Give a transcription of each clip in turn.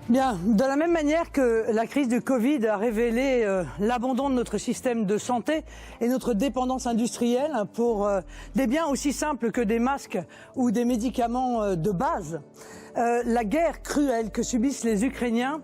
Bien, de la même manière que la crise du Covid a révélé l'abandon de notre système de santé et notre dépendance industrielle pour des biens aussi simples que des masques ou des médicaments de base, la guerre cruelle que subissent les Ukrainiens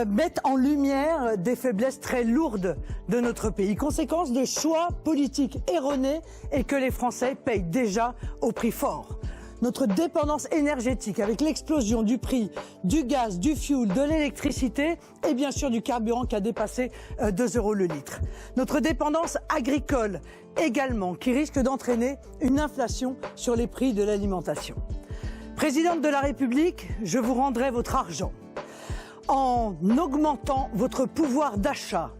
met en lumière des faiblesses très lourdes de notre pays, conséquence de choix politiques erronés et que les Français payent déjà au prix fort. Notre dépendance énergétique avec l'explosion du prix du gaz, du fioul, de l'électricité et bien sûr du carburant qui a dépassé 2 € le litre. Notre dépendance agricole également qui risque d'entraîner une inflation sur les prix de l'alimentation. Présidente de la République, je vous rendrai votre argent en augmentant votre pouvoir d'achat,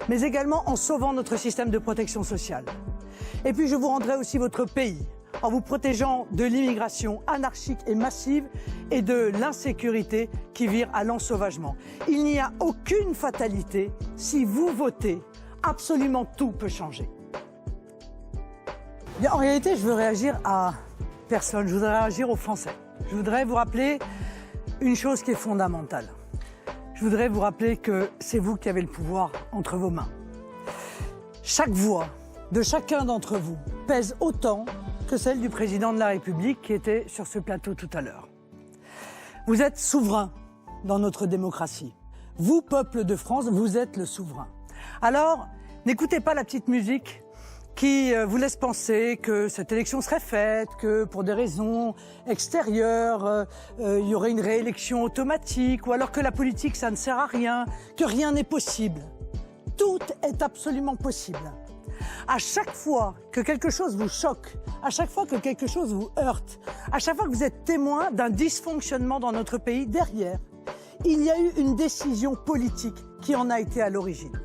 mais également en sauvant notre système de protection sociale. Et puis je vous rendrai aussi votre pays en vous protégeant de l'immigration anarchique et massive et de l'insécurité qui vire à l'ensauvagement. Il n'y a aucune fatalité. Si vous votez, absolument tout peut changer. Bien, en réalité, je veux réagir à personne. Je voudrais réagir aux Français. Je voudrais vous rappeler une chose qui est fondamentale. Je voudrais vous rappeler que c'est vous qui avez le pouvoir entre vos mains. Chaque voix de chacun d'entre vous pèse autant que celle du président de la République qui était sur ce plateau tout à l'heure. Vous êtes souverain dans notre démocratie. Vous, peuple de France, vous êtes le souverain. Alors, n'écoutez pas la petite musique qui vous laisse penser que cette élection serait faite, que pour des raisons extérieures, il y aurait une réélection automatique, ou alors que la politique, ça ne sert à rien, que rien n'est possible. Tout est absolument possible. À chaque fois que quelque chose vous choque, à chaque fois que quelque chose vous heurte, à chaque fois que vous êtes témoin d'un dysfonctionnement dans notre pays, derrière, il y a eu une décision politique qui en a été à l'origine.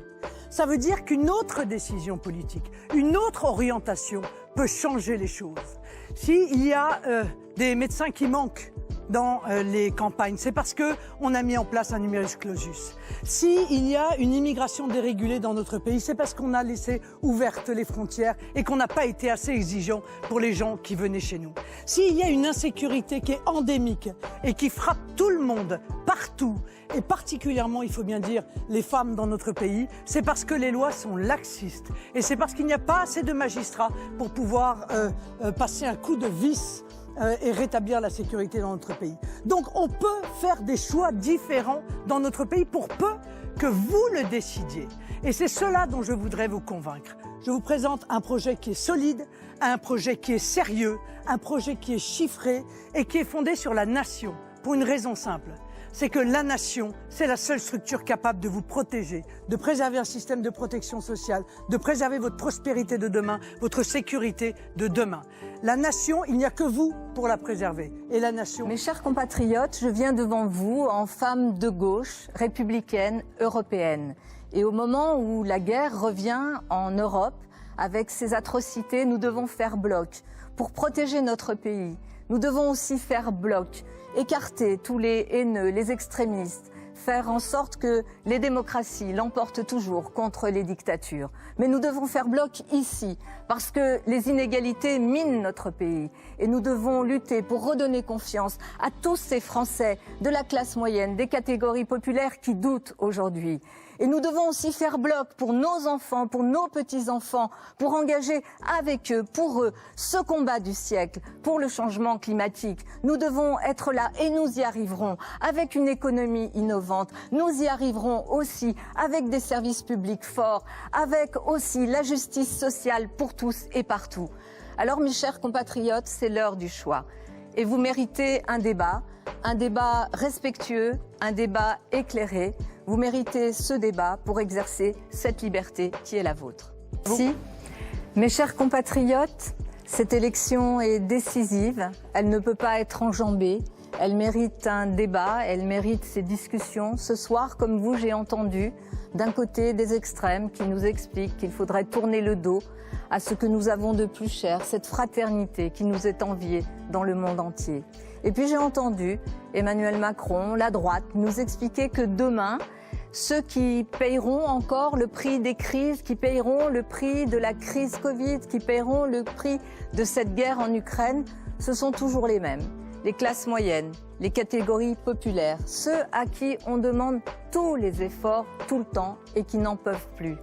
Ça veut dire qu'une autre décision politique, une autre orientation peut changer les choses. S'il y a des médecins qui manquent dans les campagnes, c'est parce qu'on a mis en place un numerus clausus. S'il y a une immigration dérégulée dans notre pays, c'est parce qu'on a laissé ouvertes les frontières et qu'on n'a pas été assez exigeant pour les gens qui venaient chez nous. S'il y a une insécurité qui est endémique et qui frappe tout le monde, partout, et particulièrement, il faut bien dire, les femmes dans notre pays, c'est parce que les lois sont laxistes et c'est parce qu'il n'y a pas assez de magistrats pour pouvoir passer un coup de vis et rétablir la sécurité dans notre pays. Donc on peut faire des choix différents dans notre pays pour peu que vous le décidiez. Et c'est cela dont je voudrais vous convaincre. Je vous présente un projet qui est solide, un projet qui est sérieux, un projet qui est chiffré et qui est fondé sur la nation, pour une raison simple. C'est que la nation, c'est la seule structure capable de vous protéger, de préserver un système de protection sociale, de préserver votre prospérité de demain, votre sécurité de demain. La nation, il n'y a que vous pour la préserver. Et la nation... Mes chers compatriotes, je viens devant vous en femme de gauche, républicaine, européenne. Et au moment où la guerre revient en Europe, avec ses atrocités, nous devons faire bloc pour protéger notre pays. Nous devons aussi faire bloc, écarter tous les haineux, les extrémistes, faire en sorte que les démocraties l'emportent toujours contre les dictatures. Mais nous devons faire bloc ici, parce que les inégalités minent notre pays. Et nous devons lutter pour redonner confiance à tous ces Français de la classe moyenne, des catégories populaires qui doutent aujourd'hui. Et nous devons aussi faire bloc pour nos enfants, pour nos petits-enfants, pour engager avec eux, pour eux, ce combat du siècle, pour le changement climatique. Nous devons être là et nous y arriverons avec une économie innovante. Nous y arriverons aussi avec des services publics forts, avec aussi la justice sociale pour tous et partout. Alors mes chers compatriotes, c'est l'heure du choix. Et vous méritez un débat respectueux, un débat éclairé. Vous méritez ce débat pour exercer cette liberté qui est la vôtre. Si, mes chers compatriotes, cette élection est décisive, elle ne peut pas être enjambée, elle mérite un débat, elle mérite ces discussions. Ce soir, comme vous, j'ai entendu d'un côté des extrêmes qui nous expliquent qu'il faudrait tourner le dos à ce que nous avons de plus cher, cette fraternité qui nous est enviée dans le monde entier. Et puis j'ai entendu Emmanuel Macron, la droite, nous expliquer que demain, ceux qui payeront encore le prix des crises, qui payeront le prix de la crise Covid, qui payeront le prix de cette guerre en Ukraine, ce sont toujours les mêmes. les classes moyennes, les catégories populaires, ceux à qui on demande tous les efforts tout le temps et qui n'en peuvent plus.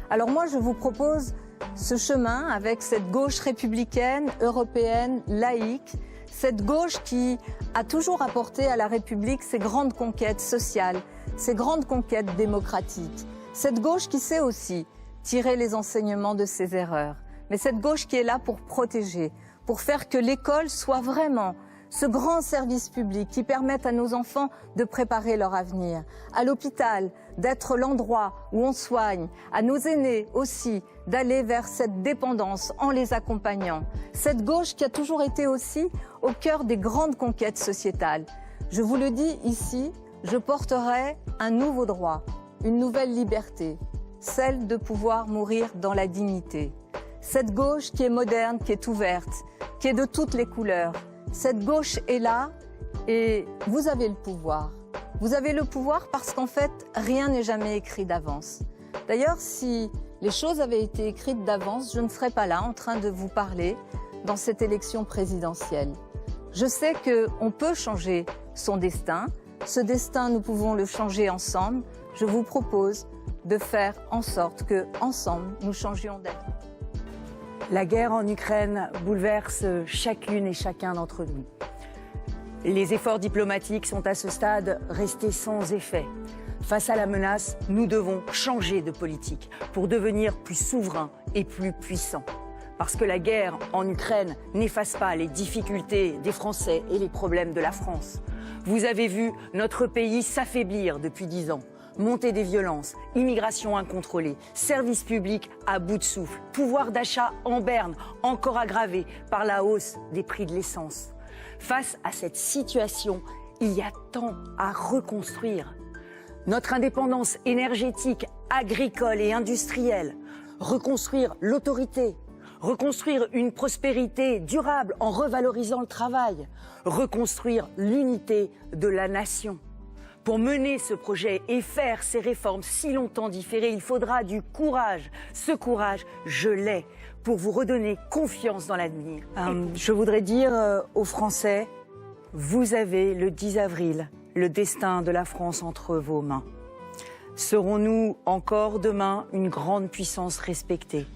Alors moi, je vous propose ce chemin avec cette gauche républicaine, européenne, laïque, cette gauche qui a toujours apporté à la République ses grandes conquêtes sociales, ses grandes conquêtes démocratiques. Cette gauche qui sait aussi tirer les enseignements de ses erreurs. Mais cette gauche qui est là pour protéger, pour faire que l'école soit vraiment ce grand service public qui permette à nos enfants de préparer leur avenir, à l'hôpital d'être l'endroit où on soigne, à nos aînés aussi d'aller vers cette dépendance en les accompagnant. Cette gauche qui a toujours été aussi au cœur des grandes conquêtes sociétales. Je vous le dis ici, je porterai un nouveau droit, une nouvelle liberté, celle de pouvoir mourir dans la dignité. Cette gauche qui est moderne, qui est ouverte, qui est de toutes les couleurs. Cette gauche est là et vous avez le pouvoir. Vous avez le pouvoir parce qu'en fait, rien n'est jamais écrit d'avance. D'ailleurs, si les choses avaient été écrites d'avance, je ne serais pas là en train de vous parler dans cette élection présidentielle. Je sais qu'on peut changer son destin. Ce destin, nous pouvons le changer ensemble. Je vous propose de faire en sorte que, ensemble, nous changions d'avis. La guerre en Ukraine bouleverse chacune et chacun d'entre nous. Les efforts diplomatiques sont à ce stade restés sans effet. Face à la menace, nous devons changer de politique pour devenir plus souverains et plus puissants. Parce que la guerre en Ukraine n'efface pas les difficultés des Français et les problèmes de la France. Vous avez vu notre pays s'affaiblir depuis 10 ans. Montée des violences, immigration incontrôlée, services publics à bout de souffle, pouvoir d'achat en berne, encore aggravé par la hausse des prix de l'essence. Face à cette situation, il y a tant à reconstruire. Notre indépendance énergétique, agricole et industrielle, reconstruire l'autorité, reconstruire une prospérité durable en revalorisant le travail, reconstruire l'unité de la nation. Pour mener ce projet et faire ces réformes si longtemps différées, il faudra du courage. Ce courage, je l'ai pour vous redonner confiance dans l'avenir. Je voudrais dire aux Français, vous avez le 10 avril le destin de la France entre vos mains. Serons-nous encore demain une grande puissance respectée?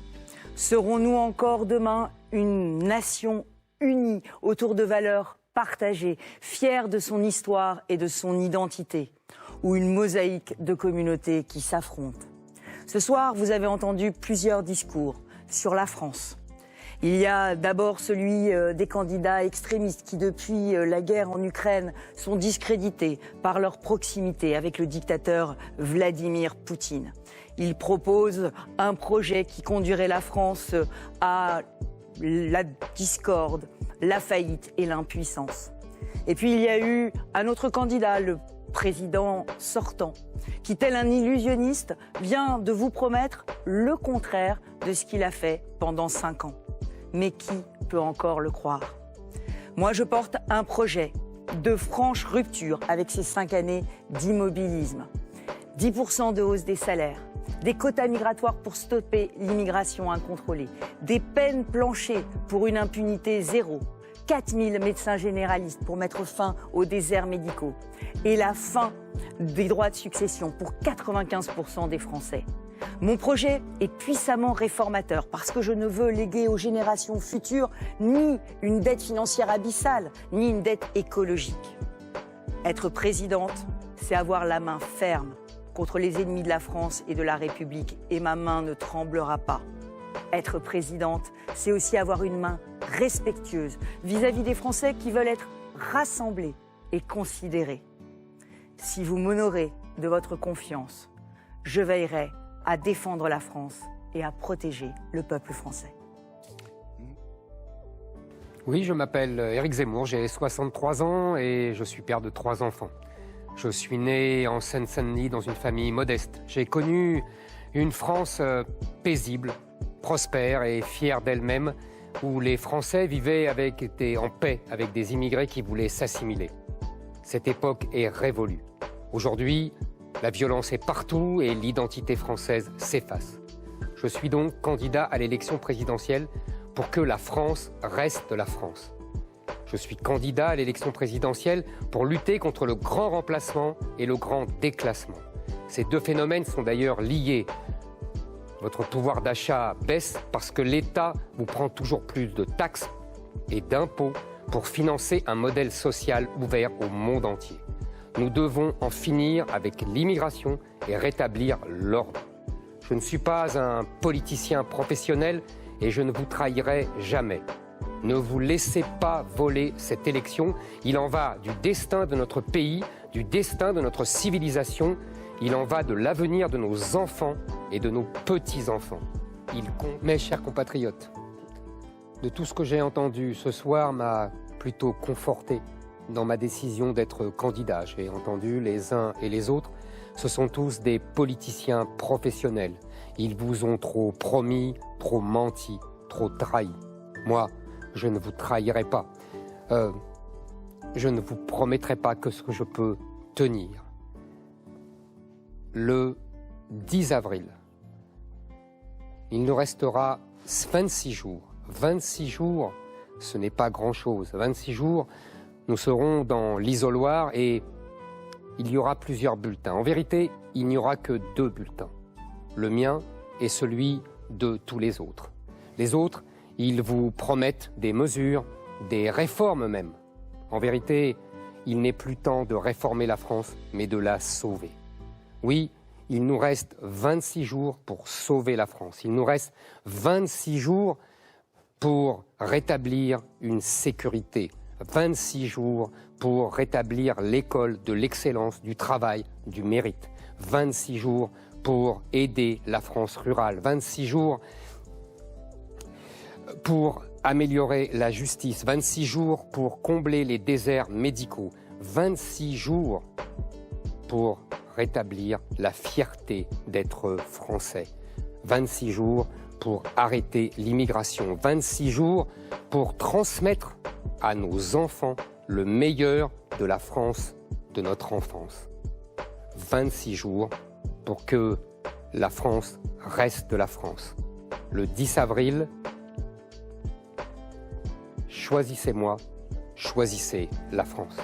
Serons-nous encore demain une nation unie autour de valeurs partagée, fière de son histoire et de son identité, ou une mosaïque de communautés qui s'affrontent? Ce soir, vous avez entendu plusieurs discours sur la France. Il y a d'abord celui des candidats extrémistes qui, depuis la guerre en Ukraine, sont discrédités par leur proximité avec le dictateur Vladimir Poutine. Ils proposent un projet qui conduirait la France à la discorde, la faillite et l'impuissance. Et puis il y a eu un autre candidat, le président sortant, qui, tel un illusionniste, vient de vous promettre le contraire de ce qu'il a fait pendant 5 ans. Mais qui peut encore le croire? Moi, je porte un projet de franche rupture avec ces 5 années d'immobilisme. 10% de hausse des salaires, des quotas migratoires pour stopper l'immigration incontrôlée, des peines planchées pour une impunité zéro, 4000 médecins généralistes pour mettre fin aux déserts médicaux et la fin des droits de succession pour 95% des Français. Mon projet est puissamment réformateur parce que je ne veux léguer aux générations futures ni une dette financière abyssale, ni une dette écologique. Être présidente, c'est avoir la main ferme contre les ennemis de la France et de la République, et ma main ne tremblera pas. Être présidente, c'est aussi avoir une main respectueuse vis-à-vis des Français qui veulent être rassemblés et considérés. Si vous m'honorez de votre confiance, je veillerai à défendre la France et à protéger le peuple français. Oui, je m'appelle Éric Zemmour, j'ai 63 ans et je suis père de 3 enfants. Je suis né en Seine-Saint-Denis dans une famille modeste. J'ai connu une France paisible, prospère et fière d'elle-même, où les Français vivaient en paix avec des immigrés qui voulaient s'assimiler. Cette époque est révolue. Aujourd'hui, la violence est partout et l'identité française s'efface. Je suis donc candidat à l'élection présidentielle pour que la France reste la France. Je suis candidat à l'élection présidentielle pour lutter contre le grand remplacement et le grand déclassement. Ces deux phénomènes sont d'ailleurs liés. Votre pouvoir d'achat baisse parce que l'État vous prend toujours plus de taxes et d'impôts pour financer un modèle social ouvert au monde entier. Nous devons en finir avec l'immigration et rétablir l'ordre. Je ne suis pas un politicien professionnel et je ne vous trahirai jamais. Ne vous laissez pas voler cette élection. Il en va du destin de notre pays, du destin de notre civilisation. Il en va de l'avenir de nos enfants et de nos petits-enfants. Mes chers compatriotes, de tout ce que j'ai entendu ce soir m'a plutôt conforté dans ma décision d'être candidat. J'ai entendu les uns et les autres. Ce sont tous des politiciens professionnels. Ils vous ont trop promis, trop menti, trop trahi. Moi, je ne vous trahirai pas. Je ne vous promettrai pas que ce que je peux tenir. Le 10 avril, il nous restera 26 jours. 26 jours, ce n'est pas grand-chose. 26 jours, nous serons dans l'isoloir et il y aura plusieurs bulletins. En vérité, il n'y aura que 2 bulletins. Le mien et celui de tous les autres. Les autres, ils vous promettent des mesures, des réformes même. En vérité, il n'est plus temps de réformer la France, mais de la sauver. Oui, il nous reste 26 jours pour sauver la France. Il nous reste 26 jours pour rétablir une sécurité. 26 jours pour rétablir l'école de l'excellence, du travail, du mérite. 26 jours pour aider la France rurale. 26 jours pour améliorer la justice. 26 jours pour combler les déserts médicaux. 26 jours pour rétablir la fierté d'être français. 26 jours pour arrêter l'immigration. 26 jours pour transmettre à nos enfants le meilleur de la France de notre enfance. 26 jours pour que la France reste de la France. Le 10 avril, choisissez-moi, choisissez la France.